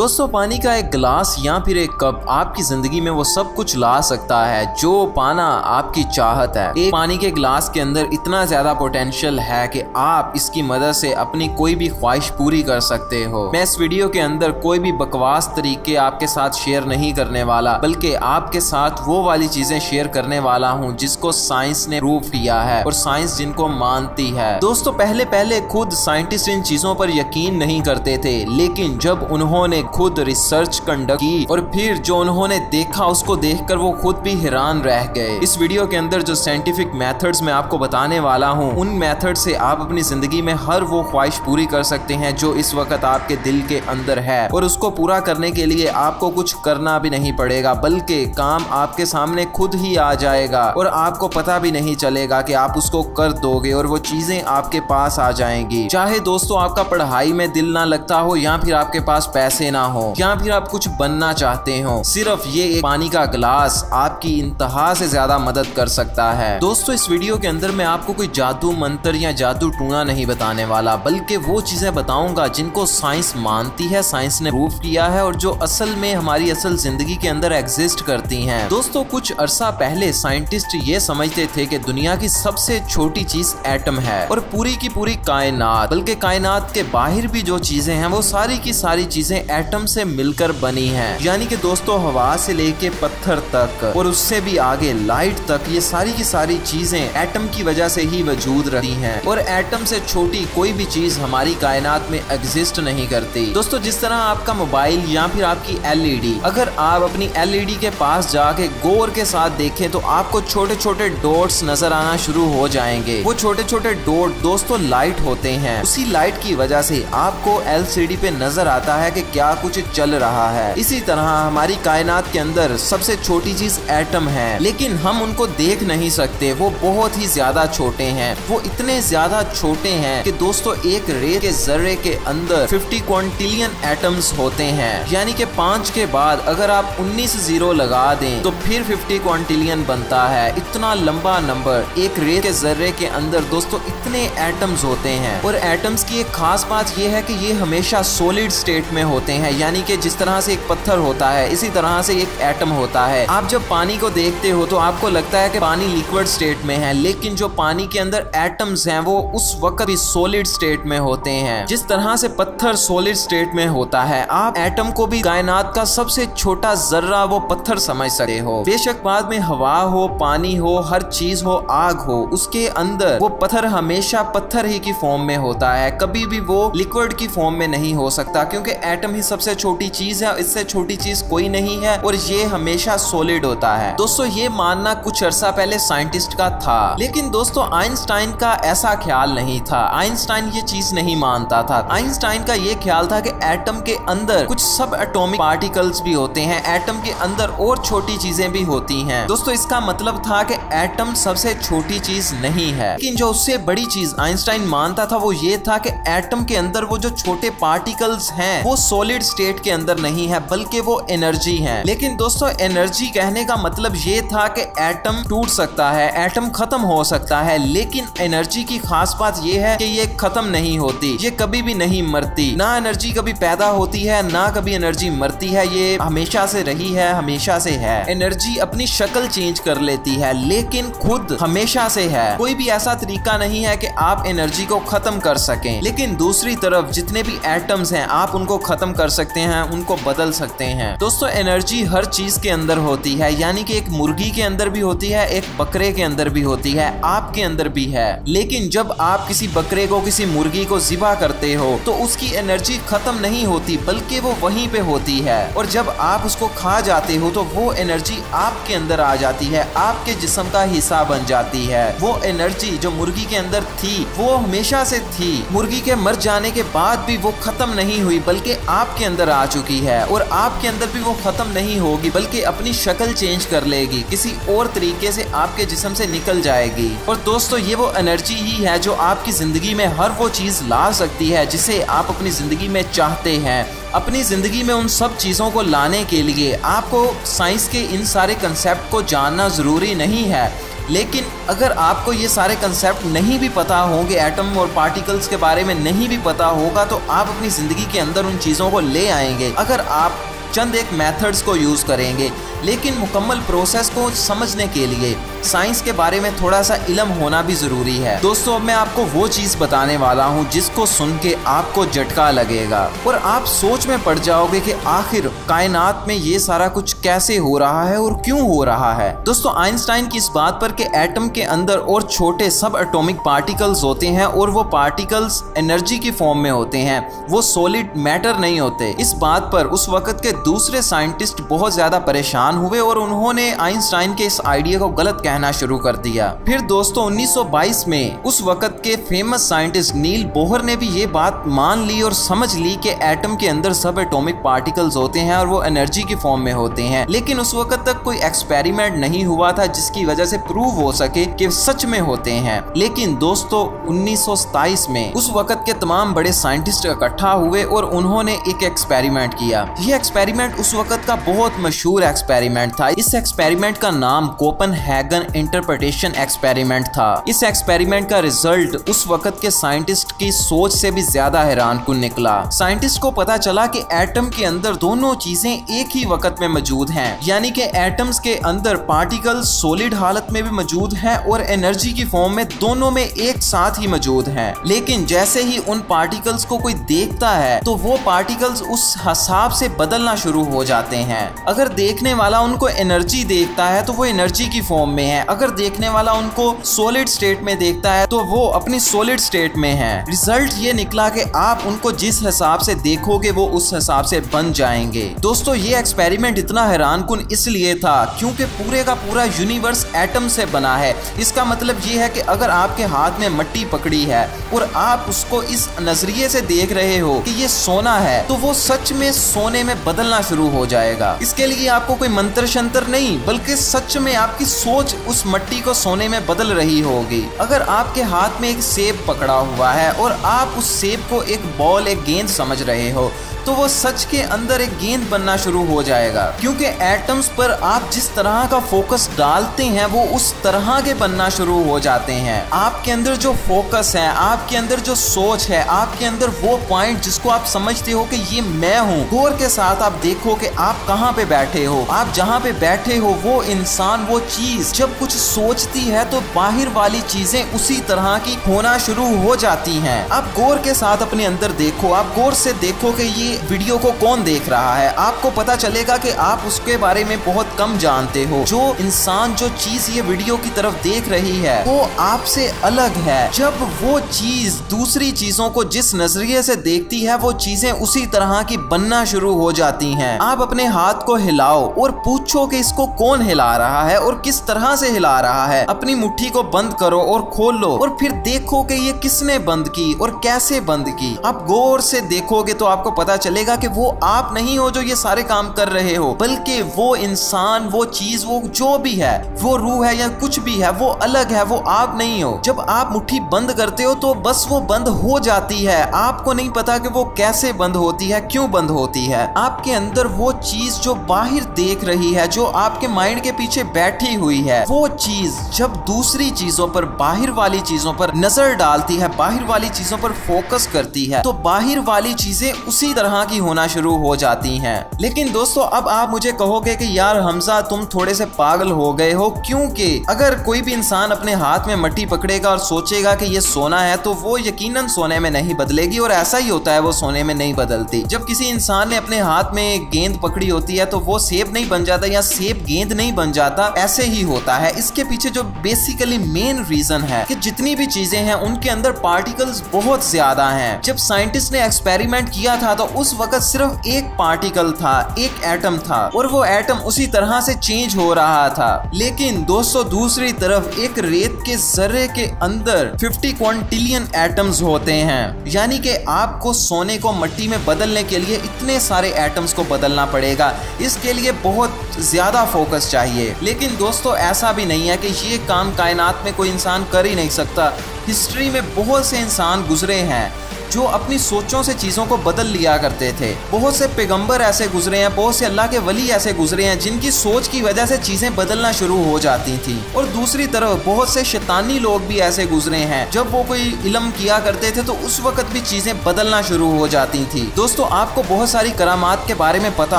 दोस्तों पानी का एक गिलास या फिर एक कप आपकी जिंदगी में वो सब कुछ ला सकता है जो पाना आपकी चाहत है। एक पानी के गिलास के अंदर इतना ज्यादा पोटेंशियल है कि आप इसकी मदद से अपनी कोई भी ख्वाहिश पूरी कर सकते हो। मैं इस वीडियो के अंदर कोई भी बकवास तरीके आपके साथ शेयर नहीं करने वाला, बल्कि आपके साथ वो वाली चीजें शेयर करने वाला हूँ जिसको साइंस ने प्रूव किया है और साइंस जिनको मानती है। दोस्तों पहले खुद साइंटिस्ट इन चीजों पर यकीन नहीं करते थे, लेकिन जब उन्होंने खुद रिसर्च कंडक्ट की और फिर जो उन्होंने देखा उसको देखकर वो खुद भी हैरान रह गए। इस वीडियो के अंदर जो साइंटिफिक मेथड्स मैं आपको बताने वाला हूँ, उन मेथड से आप अपनी जिंदगी में हर वो ख्वाहिश पूरी कर सकते हैं जो इस वक्त आपके दिल के अंदर है, और उसको पूरा करने के लिए आपको कुछ करना भी नहीं पड़ेगा, बल्कि काम आपके सामने खुद ही आ जाएगा और आपको पता भी नहीं चलेगा कि आप उसको कर दोगे और वो चीजें आपके पास आ जाएंगी। चाहे दोस्तों आपका पढ़ाई में दिल ना लगता हो, या फिर आपके पास पैसे ना हो, या फिर आप कुछ बनना चाहते हो, सिर्फ ये एक पानी का गिलास आपकी इंतहा से ज्यादा मदद कर सकता है। दोस्तों इस वीडियो के अंदर मैं आपको कोई जादू मंत्र या जादू टूना नहीं बताने वाला, बल्कि वो चीजें बताऊंगा जिनको साइंस मानती है, साइंस ने प्रूव किया है और जो असल में हमारी असल जिंदगी के अंदर एग्जिस्ट करती हैं। दोस्तों कुछ अरसा पहले साइंटिस्ट ये समझते थे कि दुनिया की सबसे छोटी चीज एटम है और पूरी की पूरी कायनात, बल्कि कायनात के बाहर भी जो चीजें हैं वो सारी की सारी चीजें एटम से मिलकर बनी हैं। यानी कि दोस्तों हवा से लेके पत्थर तक और उससे भी आगे लाइट तक, ये सारी की सारी चीजें एटम की वजह से ही वजूद रही हैं और एटम से छोटी कोई भी चीज हमारी कायनात में एग्जिस्ट नहीं करती। दोस्तों जिस तरह आपका मोबाइल या फिर आपकी एलईडी, अगर आप अपनी एलईडी के पास जाके गौर के साथ देखें तो आपको छोटे छोटे डॉट्स नजर आना शुरू हो जाएंगे। वो छोटे छोटे डॉट दोस्तों लाइट होते हैं। उसी लाइट की वजह से आपको एलसीडी पे नजर आता है कि क्या कुछ चल रहा है। इसी तरह हमारी कायनात के अंदर सबसे छोटी चीज एटम है, लेकिन हम उनको देख नहीं सकते। वो बहुत ही ज्यादा छोटे हैं। वो इतने ज्यादा छोटे हैं कि दोस्तों एक रेत के जर्रे के अंदर 50 क्विंटिलियन एटम्स होते हैं। यानी कि 5 के बाद अगर आप 19 जीरो लगा दें तो फिर 50 क्विंटिलियन बनता है। इतना लंबा नंबर एक रेत के जर्रे के अंदर दोस्तों इतने एटम्स होते हैं। और एटम्स की एक खास बात यह है कि ये हमेशा सॉलिड स्टेट में होते हैं, यानी कि जिस तरह से एक पत्थर होता है इसी तरह से एक एटम होता है। आप जब पानी को देखते हो तो आपको लगता है कि पानी लिक्विड स्टेट में है, लेकिन जो पानी के अंदर एटम्स हैं वो उस वक्त भी सॉलिड स्टेट में होते हैं। जिस तरह से पत्थर सॉलिड स्टेट में होता है, आप एटम को भी कायनात का सबसे छोटा जर्रा वो पत्थर समझ सकते हो। बेशक बाद में हवा हो, पानी हो, हर चीज हो, आग हो, उसके अंदर वो पत्थर हमेशा पत्थर ही की फॉर्म में होता है, कभी भी वो लिक्विड की फॉर्म में नहीं हो सकता, क्योंकि एटम ही सबसे छोटी चीज है, इससे छोटी चीज कोई नहीं है और ये हमेशा सॉलिड होता है। दोस्तों ये मानना कुछ अरसा पहले साइंटिस्ट का था, लेकिन दोस्तों आइंस्टाइन का ऐसा ख्याल नहीं था। आइंस्टाइन ये चीज नहीं मानता था। आइंस्टाइन का ये ख्याल था कि एटम के अंदर कुछ सब एटॉमिक पार्टिकल्स भी होते हैं, एटम के अंदर और छोटी चीजें भी होती हैं। दोस्तों इसका मतलब था कि एटम सबसे छोटी चीज नहीं है, लेकिन जो उससे बड़ी चीज आइंस्टाइन मानता था वो ये था कि एटम के अंदर वो जो छोटे पार्टिकल्स हैं वो सॉलिड स्टेट के अंदर नहीं है, बल्कि वो एनर्जी है। लेकिन दोस्तों एनर्जी कहने का मतलब ये था कि एटम टूट सकता है, एटम खत्म हो सकता है, लेकिन एनर्जी की खास बात ये है कि ये खत्म नहीं होती, ये कभी भी नहीं मरती। ना एनर्जी कभी पैदा होती है, ना कभी एनर्जी मरती है, ये हमेशा से रही है, हमेशा से है। एनर्जी अपनी शक्ल चेंज कर लेती है, लेकिन खुद हमेशा से है। कोई भी ऐसा तरीका नहीं है कि आप एनर्जी को खत्म कर सकें। लेकिन दूसरी तरफ जितने भी एटम्स हैं आप उनको खत्म कर सकते हैं, उनको बदल सकते हैं। दोस्तों एनर्जी हर चीज के अंदर होती है, यानी कि एक मुर्गी के अंदर भी होती है, एक बकरे के अंदर भी होती है, आपके अंदर भी है। लेकिन जब आप किसी बकरे को, किसी मुर्गी को ज़िबा करते हो तो उसकी एनर्जी खत्म नहीं होती, बल्कि वो वहीं पे होती है। और जब आप उसको खा जाते हो तो वो एनर्जी आपके अंदर आ जाती है, आपके जिस्म का हिस्सा बन जाती है। वो एनर्जी जो मुर्गी के अंदर थी वो हमेशा से थी, मुर्गी के मर जाने के बाद भी वो खत्म नहीं हुई, बल्कि आपके अंदर आ चुकी है। और आपके अंदर भी वो खत्म नहीं होगी, बल्कि अपनी शक्ल चेंज कर लेगी, किसी और तरीके से आपके जिस्म से निकल जाएगी। और दोस्तों ये वो एनर्जी ही है जो आपकी जिंदगी में हर वो चीज ला सकती है जिसे आप अपनी जिंदगी में चाहते हैं। अपनी जिंदगी में उन सब चीजों को लाने के लिए आपको साइंस के इन सारे कंसेप्ट को जानना जरूरी नहीं है, लेकिन अगर आपको ये सारे कंसेप्ट नहीं भी पता होंगे, एटम और पार्टिकल्स के बारे में नहीं भी पता होगा, तो आप अपनी ज़िंदगी के अंदर उन चीज़ों को ले आएंगे अगर आप चंद एक मेथड्स को यूज़ करेंगे। लेकिन मुकम्मल प्रोसेस को समझने के लिए साइंस के बारे में थोड़ा सा इल्म होना भी ज़रूरी है। दोस्तों, अब मैं आपको वो चीज़ बताने वाला हूँ जिसको सुन के आपको झटका लगेगा और आप सोच में पड़ जाओगे कि आखिर कायनात में ये सारा कुछ कैसे हो रहा है और क्यों हो रहा है। दोस्तों, आइंस्टाइन की इस बात पर कि एटम के अंदर और छोटे सब एटॉमिक पार्टिकल्स होते हैं और वो पार्टिकल्स एनर्जी की फॉर्म में होते हैं, वो सॉलिड मैटर नहीं होते, इस बात पर उस वक्त के दूसरे साइंटिस्ट बहुत ज्यादा परेशान हुए और उन्होंने आइंस्टाइन के इस आइडिया को गलत कहना शुरू कर दिया। फिर दोस्तों 1922 में उस वक्त के फेमस साइंटिस्ट नील बोहर ने भी ये बात मान ली और समझ ली कि एटम के अंदर सब एटॉमिक पार्टिकल्स होते हैं और वो एनर्जी की फॉर्म में होते हैं। लेकिन उस वक्त तक कोई एक्सपेरिमेंट नहीं हुआ था जिसकी वजह से प्रूव हो सके कि सच में होते हैं। लेकिन दोस्तों 1927 में उस वक्त के तमाम बड़े साइंटिस्ट इकट्ठा हुए और उन्होंने एक एक्सपेरिमेंट किया। ये एक्सपेरिमेंट उस वक्त का बहुत मशहूर एक्सपेरिमेंट था। इस एक्सपेरिमेंट का नाम कोपेनहेगन इंटरप्रिटेशन एक्सपेरिमेंट था। इस एक्सपेरिमेंट का रिजल्ट उस वक्त के साइंटिस्ट की सोच से भी ज्यादा हैरानकुन निकला। साइंटिस्ट को पता चला कि एटम के अंदर दोनों चीजें एक ही वक्त में मौजूद हैं, यानी कि एटम्स के अंदर पार्टिकल्स सॉलिड हालत में भी मौजूद हैं और एनर्जी की फॉर्म में दोनों में एक साथ ही मौजूद हैं। लेकिन जैसे ही उन पार्टिकल्स को कोई देखता है तो वो पार्टिकल्स उस हिसाब से बदलना शुरू हो जाते हैं। अगर देखने वाला उनको एनर्जी देखता है तो वो एनर्जी की फॉर्म में है, अगर देखने वाला उनको सॉलिड स्टेट में देखता है तो वो अपनी सॉलिड स्टेट में है। रिजल्ट ये निकला कि आप उनको जिस हिसाब से देखोगे वो उस हिसाब से बन जाएंगे। दोस्तों, ये एक्सपेरिमेंट इतना हैरानकुन इसलिए था क्योंकि पूरे का पूरा यूनिवर्स एटम से बना है। इसका मतलब ये है कि अगर आपके हाथ में मिट्टी पकड़ी है और आप उसको इस नजरिए से देख रहे हो कि ये सोना है, तो वो सच में सोने में बदलना शुरू हो जाएगा। इसके लिए आपको कोई मंत्र शंत्र नहीं, बल्कि सच में आपकी सोच उस मिट्टी को सोने में बदल रही होगी। अगर आपके हाथ में एक सेब पकड़ा हुआ है और आप उस सेब को एक बॉल, एक गेंद समझ रहे हो, तो वो सच के अंदर एक गेंद बनना शुरू हो जाएगा, क्योंकि एटम्स पर आप जिस तरह का फोकस डालते हैं वो उस तरह के बनना शुरू हो जाते हैं। आपके अंदर जो फोकस है, आपके अंदर जो सोच है, आपके अंदर वो पॉइंट जिसको आप समझते हो कि ये मैं हूँ, गौर के साथ आप देखो कि आप कहाँ पे बैठे हो। आप जहाँ पे बैठे हो वो इंसान, वो चीज जब कुछ सोचती है तो बाहर वाली चीजें उसी तरह की होना शुरू हो जाती हैं। आप गौर के साथ अपने अंदर देखो, आप गौर से देखो कि ये वीडियो को कौन देख रहा है। आपको पता चलेगा कि आप उसके बारे में बहुत कम जानते हो। जो इंसान, जो चीज ये वीडियो की तरफ देख रही है वो आपसे अलग है। जब वो चीज दूसरी चीजों को जिस नजरिए से देखती है वो चीजें उसी तरह की बनना शुरू हो जाती हैं। आप अपने हाथ को हिलाओ और पूछो कि इसको कौन हिला रहा है और किस तरह से हिला रहा है। अपनी मुट्ठी को बंद करो और खोल लो और फिर देखो कि ये किसने बंद की और कैसे बंद की। आप गौर से देखोगे तो आपको पता चलेगा कि वो आप नहीं हो जो ये सारे काम कर रहे हो, बल्कि वो इंसान, वो चीज, वो जो भी है, वो रूह है या कुछ भी है, वो अलग है, वो आप नहीं हो। जब आप मुट्ठी बंद करते हो तो बस वो बंद हो जाती है। आपको नहीं पता कि वो कैसे बंद होती है, क्यों बंद होती है। आपके अंदर वो चीज जो बाहर देख रही है, जो आपके माइंड के पीछे बैठी हुई है, वो चीज जब दूसरी चीजों पर, बाहर वाली चीजों पर नजर डालती है, बाहर वाली चीजों पर फोकस करती है, तो बाहर वाली चीजें उसी तरह की होना शुरू हो जाती हैं। लेकिन दोस्तों, अब आप मुझे कहोगे कि यार हमजा तुम थोड़े से पागल हो गए हो, क्योंकि अगर कोई भी इंसान अपने हाथ में मिट्टी पकड़ेगा और सोचेगा कि ये सोना है तो वो यकीनन सोने में नहीं बदलेगी, और ऐसा ही होता है, वो सोने में नहीं बदलती। जब किसी इंसान ने अपने हाथ में एक गेंद पकड़ी होती है तो वो सेब नहीं बन जाता या सेब गेंद नहीं बन जाता, ऐसे ही होता है। इसके पीछे जो बेसिकली मेन रीजन है कि जितनी भी चीजें हैं उनके अंदर पार्टिकल्स बहुत ज्यादा हैं। जब साइंटिस्ट ने एक्सपेरिमेंट किया था तो उस वक्त सिर्फ एक पार्टिकल था, एक एटम था, और वो एटम उसी तरह से चेंज हो रहा था। लेकिन दोस्तों, दूसरी तरफ एक रेत के जर्रे के अंदर 50 क्विंटिलियन एटम्स होते हैं, यानी कि आपको सोने को मिट्टी में बदलने के लिए इतने सारे एटम्स को बदलना पड़ेगा। इसके लिए बहुत ज्यादा फोकस चाहिए। लेकिन दोस्तों, ऐसा भी नहीं है कि ये काम कायनात में कोई इंसान कर ही नहीं सकता। हिस्ट्री में बहुत से इंसान गुजरे हैं जो अपनी सोचों से चीजों को बदल लिया करते थे। बहुत से पैगंबर ऐसे गुजरे हैं, बहुत से अल्लाह के वली ऐसे गुजरे हैं जिनकी सोच की वजह से चीजें बदलना शुरू हो जाती थी। और दूसरी तरफ बहुत से शैतानी लोग भी ऐसे गुजरे हैं, जब वो कोई इल्म किया करते थे तो उस वक्त भी चीजें बदलना शुरू हो जाती थी। दोस्तों, आपको बहुत सारी करामात के बारे में पता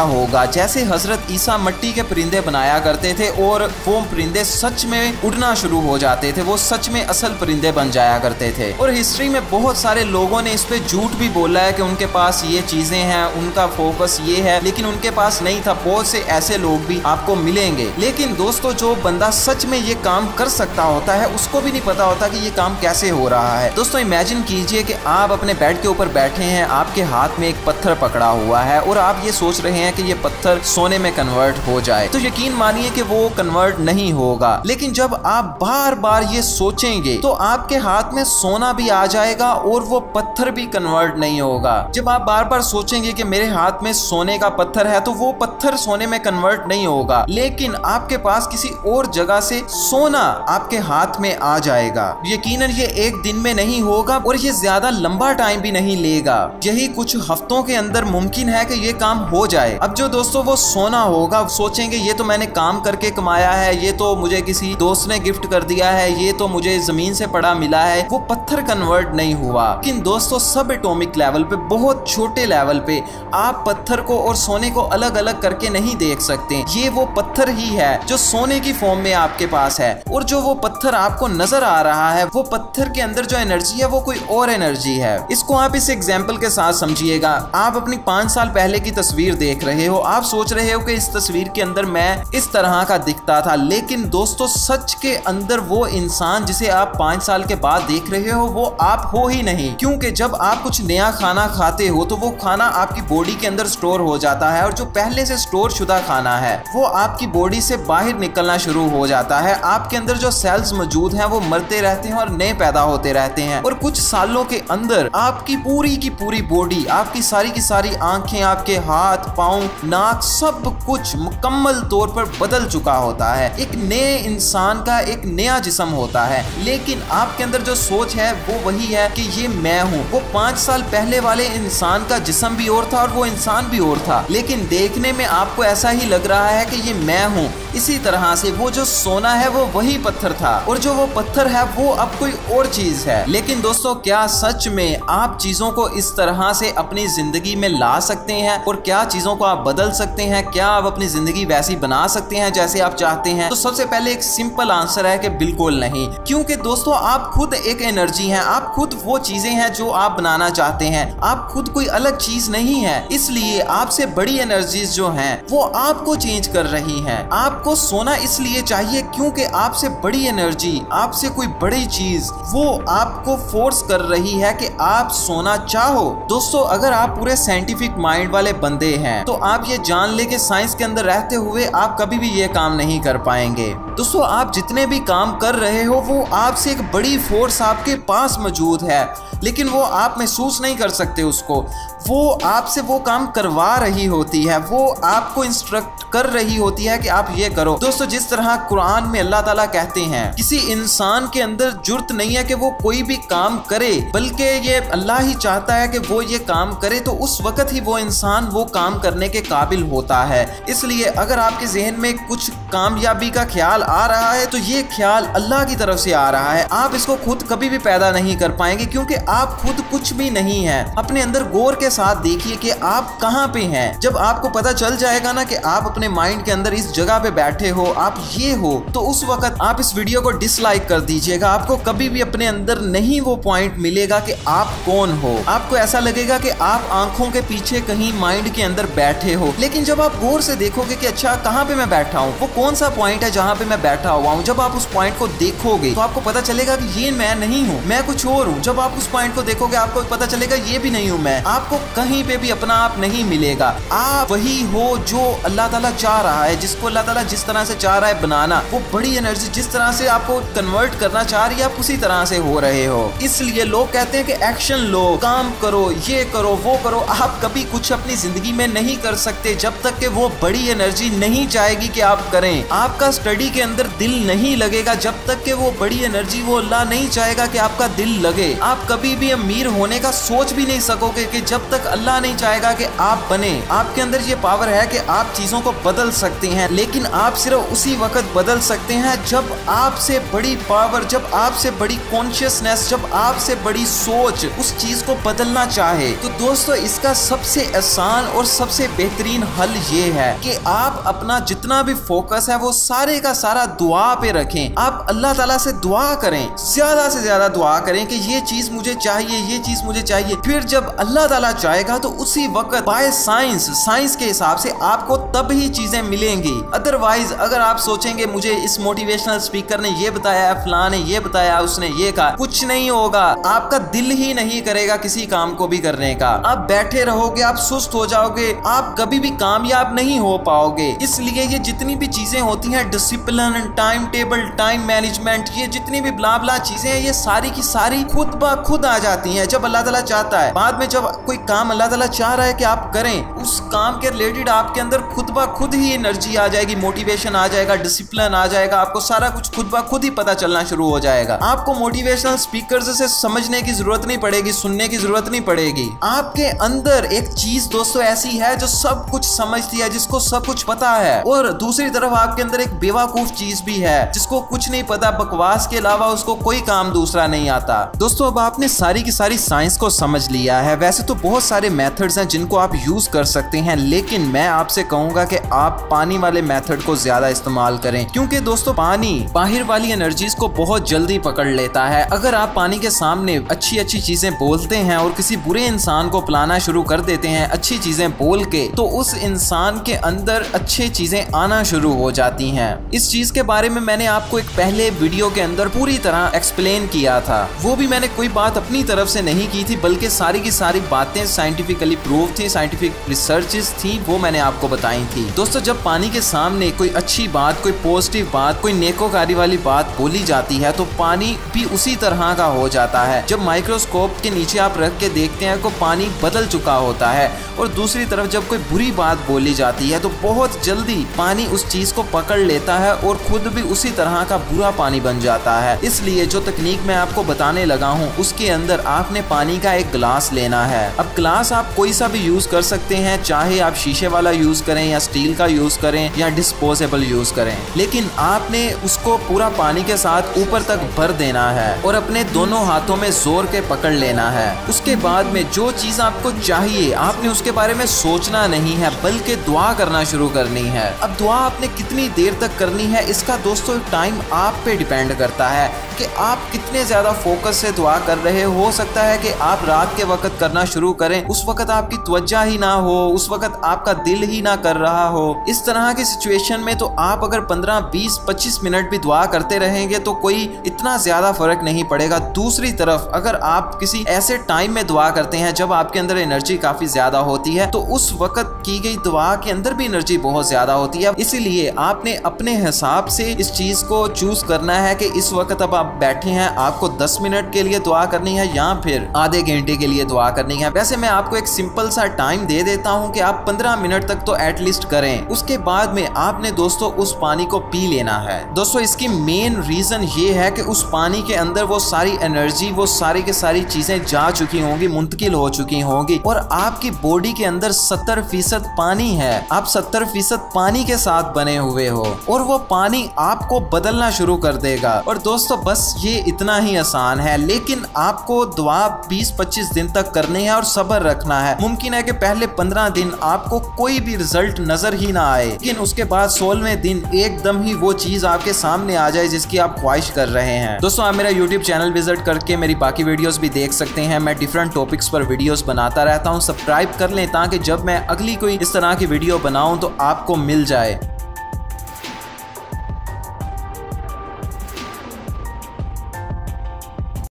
होगा, जैसे हजरत ईसा मिट्टी के परिंदे बनाया करते थे और वो परिंदे सच में उड़ना शुरू हो जाते थे, वो सच में असल परिंदे बन जाया करते थे। और हिस्ट्री में बहुत सारे लोगों ने इस पे झूठ भी बोला है कि उनके पास ये चीजें हैं, उनका फोकस ये है, लेकिन उनके पास नहीं था। बहुत से ऐसे लोग भी आपको मिलेंगे। लेकिन दोस्तों, जो बंदा सच में ये काम कर सकता होता है उसको भी नहीं पता होता कि ये काम कैसे हो रहा है। दोस्तों, इमेजिन कीजिए कि आप अपने बेड के ऊपर बैठे हैं, आपके हाथ में एक पत्थर पकड़ा हुआ है और आप ये सोच रहे हैं कि ये पत्थर सोने में कन्वर्ट हो जाए। तो यकीन मानिए कि वो कन्वर्ट नहीं होगा। लेकिन जब आप बार बार ये सोचेंगे तो आपके हाथ में सोना भी आ जाएगा और वो पत्थर भी कन्वर्ट नहीं होगा। जब आप बार बार सोचेंगे कि मेरे हाथ में सोने का पत्थर है तो वो पत्थर सोने में कन्वर्ट नहीं होगा, लेकिन आपके पास किसी और जगह से सोना आपके हाथ में आ जाएगा। यकीनन ये एक दिन में नहीं होगा और ये ज्यादा लंबा टाइम भी नहीं लेगा। यही कुछ हफ्तों के अंदर मुमकिन है कि ये काम हो जाए। अब जो दोस्तों वो सोना होगा, सोचेंगे ये तो मैंने काम करके कमाया है, ये तो मुझे किसी दोस्त ने गिफ्ट कर दिया है, ये तो मुझे जमीन से पड़ा मिला है, वो पत्थर कन्वर्ट नहीं हुआ। लेकिन दोस्तों, सब एटॉमिक लेवल पे, बहुत छोटे लेवल पे आप पत्थर को और सोने को अलग अलग करके नहीं देख सकते। ये वो पत्थर ही है जो सोने की फॉर्म में आपके पास है, और जो वो पत्थर आपको नजर आ रहा है, वो पत्थर के अंदर जो एनर्जी है वो कोई और एनर्जी है। इसको आप इस एग्जाम्पल के साथ समझिएगा। आप अपनी 5 साल पहले की तस्वीर देख रहे हो, आप सोच रहे हो कि इस तस्वीर के अंदर मैं इस तरह का दिखता था, लेकिन दोस्तों सच के अंदर वो इंसान जिसे आप 5 साल के बाद देख रहे हो वो आप हो ही नहीं। क्योंकि जब आप कुछ नया खाना खाते हो तो वो खाना आपकी बॉडी के अंदर स्टोर हो जाता है, और जो पहले से स्टोर शुदा खाना है वो आपकी बॉडी से बाहर निकलना शुरू हो जाता है। आपके अंदर जो सेल्स मौजूद हैं वो मरते रहते हैं और नए पैदा होते रहते हैं, और कुछ सालों के अंदर आपकी पूरी की पूरी बॉडी, आपकी सारी की सारी आंखें, आपके हाथ पांव नाक, सब कुछ मुकम्मल तौर पर बदल चुका होता है। एक नए इंसान का एक नया जिस्म होता है। लेकिन आपके अंदर जो सोच है वो वही है कि ये मैं हूँ। वो 5 साल पहले वाले इंसान का जिस्म भी और था और वो इंसान भी और था, लेकिन देखने में आपको ऐसा ही लग रहा है कि ये मैं हूँ। इसी तरह से वो जो सोना है वो वही पत्थर था, और जो वो पत्थर है वो अब कोई और चीज है। लेकिन दोस्तों, क्या सच में आप चीजों को इस तरह से अपनी जिंदगी में ला सकते हैं, और क्या चीजों को आप बदल सकते हैं? क्या आप अपनी जिंदगी वैसी बना सकते हैं जैसे आप चाहते हैं? तो सबसे पहले एक सिंपल आंसर है कि बिल्कुल नहीं। क्योंकि दोस्तों, आप खुद एक एनर्जी हैं, आप खुद वो चीजें हैं जो आप बनाना चाहते हैं। आप खुद कोई अलग चीज नहीं है, इसलिए आपसे बड़ी एनर्जीज जो हैं वो आपको चेंज कर रही हैं। आपको सोना इसलिए चाहिए क्योंकि आपसे बड़ी एनर्जी, आपसे कोई बड़ी चीज वो आपको फोर्स कर रही है कि आप सोना चाहो। दोस्तों, अगर आप पूरे साइंटिफिक माइंड वाले बंदे हैं तो आप ये जान ले कि साइंस के अंदर रहते हुए आप कभी भी ये काम नहीं कर पाएंगे। दोस्तों, आप जितने भी काम कर रहे हो वो आपसे एक बड़ी फोर्स आपके पास मौजूद है, लेकिन वो आप महसूस नहीं कर सकते उसको। वो आपसे वो काम करवा रही होती है, वो आपको इंस्ट्रक्ट कर रही होती है कि आप ये करो। दोस्तों, जिस तरह कुरान में अल्लाह ताला कहते हैं किसी इंसान के अंदर जुर्त नहीं है कि वो कोई भी काम करे, बल्कि ये अल्लाह ही चाहता है कि वो ये काम करे, तो उस वक्त ही वो इंसान वो काम करने के काबिल होता है। इसलिए अगर आपके जहन में कुछ कामयाबी का ख्याल आ रहा है तो ये ख्याल अल्लाह की तरफ से आ रहा है। आप इसको खुद कभी भी पैदा नहीं कर पाएंगे, क्योंकि आप खुद कुछ भी नहीं है। अपने अंदर गौर के साथ देखिए कि आप कहाँ पे हैं। जब आपको पता चल जाएगा ना कि आप अपने माइंड के अंदर इस जगह पे बैठे हो, आप ये हो, तो उस वक्त आप इस वीडियो को डिसलाइक कर दीजिएगा। आपको कभी भी अपने अंदर नहीं वो पॉइंट मिलेगा कि आप कौन हो। आपको ऐसा लगेगा कि आप आंखों के पीछे कहीं माइंड के अंदर बैठे हो। लेकिन जब आप गौर से देखोगे कि अच्छा कहाँ पे मैं बैठा हूँ, वो कौन सा पॉइंट है जहाँ पे मैं बैठा हुआ हूँ, जब आप उस पॉइंट को देखोगे तो आपको पता चलेगा कि ये मैं नहीं हूँ, मैं कुछ और हूँ। जब आप उस पॉइंट को देखोगे आपको पता चलेगा ये भी नहीं हूँ मैं। आपको कहीं पे भी अपना आप नहीं मिलेगा। आप वही हो जो अल्लाह ताला चाह रहा है, जिसको अल्लाह ताला जिस तरह से चाह रहा है बनाना, वो बड़ी एनर्जी जिस तरह से आपको कन्वर्ट करना चाह रही है आप उसी तरह से हो रहे हो। इसलिए लोग कहते हैं कि एक्शन लो, काम करो, ये करो, वो करो। आप कभी कुछ अपनी जिंदगी में नहीं कर सकते जब तक कि वो बड़ी एनर्जी नहीं चाहेगी कि आप करें। आपका स्टडी के अंदर दिल नहीं लगेगा जब तक कि वो बड़ी एनर्जी, वो अल्लाह नहीं चाहेगा कि आपका दिल लगे। आप कभी कभी भी अमीर होने का सोच भी नहीं सकोगे कि जब तक अल्लाह नहीं चाहेगा कि आप बने। आपके अंदर ये पावर है कि आप चीजों को बदल सकते हैं, लेकिन आप सिर्फ उसी वक्त बदल सकते हैं जब आपसे बड़ी पावर, जब आपसे बड़ी कॉन्शियसनेस, जब आपसे बड़ी सोच उस चीज को बदलना चाहे। तो दोस्तों इसका सबसे आसान और सबसे बेहतरीन हल ये है कि आप अपना जितना भी फोकस है वो सारे का सारा दुआ पे रखें। आप अल्लाह ताला से दुआ करें, ज्यादा से ज्यादा दुआ करें कि ये चीज मुझे चाहिए, ये चीज मुझे चाहिए। फिर जब अल्लाह ताला चाहेगा तो उसी वक्त बाय साइंस के हिसाब से आपको तब ही चीजें मिलेंगी। अदरवाइज अगर आप सोचेंगे मुझे इस मोटिवेशनल स्पीकर ने ये बताया, फलां ने ये बताया, उसने ये कहा, कुछ नहीं होगा। आपका दिल ही नहीं करेगा किसी काम को भी करने का। आप बैठे रहोगे, आप सुस्त हो जाओगे, आप कभी भी कामयाब नहीं हो पाओगे। इसलिए ये जितनी भी चीजें होती हैं, discipline, time table, time management, ये जितनी भी ब्ला ब्ला चीजें हैं, ये सारी की सारी खुद ब खुद आ जाती हैं जब अल्लाह ताला चाहता है। बाद में जब कोई काम अल्लाह ताला चाह रहा है कि आप करें, उस काम के रिलेटेड आपके अंदर खुद ब खुद ही एनर्जी आ जाएगी, मोटिवेशन आ जाएगा, डिसिप्लिन आ जाएगा, आपको सारा कुछ खुद ब खुद ही पता चलना शुरू हो जाएगा। आपको मोटिवेशनल स्पीकर्स से समझने की जरूरत नहीं पड़ेगी, सुनने की जरूरत नहीं पड़ेगी। आपके अंदर एक चीज दोस्तों ऐसी है जो सब कुछ समझती है, जिसको सब कुछ पता है, और दूसरी तरफ आपके अंदर एक बेवकूफ चीज भी है जिसको कुछ नहीं पता, बकवास के अलावा उसको कोई काम दूसरा नहीं आता। दोस्तों अब आपने सारी की सारी साइंस को समझ लिया है। वैसे तो बहुत सारे मेथड्स हैं जिनको आप यूज कर सकते हैं, लेकिन मैं आपसे कहूंगा कि आप पानी वाले मेथड को ज्यादा इस्तेमाल करें, क्योंकि दोस्तों पानी बाहर वाली एनर्जीज को बहुत जल्दी पकड़ लेता है। अगर आप पानी के सामने अच्छी अच्छी चीजें बोलते हैं और किसी बुरे इंसान को पिलाना शुरू कर देते हैं अच्छी चीजें बोल के, तो उस इंसान के अंदर अच्छी चीजें आना शुरू हो जाती हैं। इस चीज के बारे में मैंने आपको एक पहले वीडियो के अंदर पूरी तरह एक्सप्लेन किया था। वो भी मैंने कोई बात अपनी तरफ से नहीं की थी, बल्कि सारी की सारी बातें साइंटिफिकली प्रूव थी, साइंटिफिक रिसर्चेस थी, वो मैंने आपको बताई थी। दोस्तों जब पानी के सामने कोई अच्छी बात, कोई पॉजिटिव बात, कोई नेकोकारी वाली बात बोली जाती है तो पानी भी उसी तरह का हो जाता है। जब माइक्रोस्कोप के नीचे आप रख के देखते हैं तो पानी बदल चुका होता है, और दूसरी तरफ जब कोई बुरी बात बोली जाती है तो बहुत जल्दी पानी उस चीज को पकड़ लेता है और खुद भी उसी तरह का बुरा पानी बन जाता है। इसलिए जो तकनीक मैं आपको बताने लगा हूँ उसके अंदर आपने पानी का एक गिलास लेना है। अब गिलास आप कोई सा भी यूज कर सकते हैं, चाहे आप शीशे वाला यूज करें या स्टील का यूज करें या डिस्पोजेबल यूज करें, लेकिन आपने उसको पूरा पानी के साथ ऊपर तक भर देना है और अपने दोनों हाथों में जोर के पकड़ लेना है। उसके बाद में जो चीज आपको चाहिए आपने उसके बारे में सोचना नहीं है, बल्कि दुआ करना शुरू करनी है। अब दुआ आपने कितनी देर तक करनी है इसका दोस्तों टाइम आप पे डिपेंड करता है कि आप कितने ज्यादा फोकस से दुआ कर रहे हो सकता है कि आप रात के वक्त करना शुरू करें, उस वक्त आपकी तवज्जो ही ना हो, उस वक्त आपका दिल ही ना कर रहा हो। इस तरह की सिचुएशन में तो आप अगर 15, 20, 25 मिनट भी दुआ करते रहेंगे तो कोई इतना ज्यादा फर्क नहीं पड़ेगा। दूसरी तरफ अगर आप किसी ऐसे टाइम में दुआ करते हैं जब आपके अंदर एनर्जी काफी ज्यादा होती है, तो उस वक्त की गई दुआ के अंदर भी एनर्जी बहुत ज्यादा होती है। इसीलिए आपने अपने हिसाब से इस चीज को चूज करना है कि इस वक्त अब आप बैठे हैं, आपको 10 मिनट के लिए दुआ करनी है या फिर आधे घंटे के लिए दुआ करनी है। वैसे मैं आपको एक सिंपल सा टाइम दे देता हूं कि आप 15 मिनट तक तो एटलीस्ट करें। उसके बाद में आपने दोस्तों उस पानी को पी लेना है। दोस्तों इसकी मेन रीजन ये है कि उस पानी के अंदर वो सारी एनर्जी, वो सारी के सारी चीजें जा चुकी होंगी, मुंतकिल हो चुकी होंगी, और आपकी बॉडी के अंदर 70% पानी है। आप 70% पानी के साथ बने हुए हो और वो पानी आपको बदलना शुरू कर देगा। और दोस्तों बस ये इतना ही आसान है, लेकिन आपको दुआ 20-25 दिन तक करनी है और सब्र रखना है। मुमकिन है कि पहले 15 दिन आपको कोई भी रिजल्ट नजर ही ना आए, लेकिन उसके बाद 16वें दिन एकदम ही वो चीज आपके सामने आ जाए जिसकी आप ख्वाहिश कर रहे हैं। दोस्तों आप मेरा YouTube चैनल विजिट करके मेरी बाकी वीडियोस भी देख सकते हैं। मैं डिफरेंट टॉपिक्स पर वीडियोस बनाता रहता हूं। सब्सक्राइब कर लें ताकि जब मैं अगली कोई इस तरह की वीडियो बनाऊं तो आपको मिल जाए।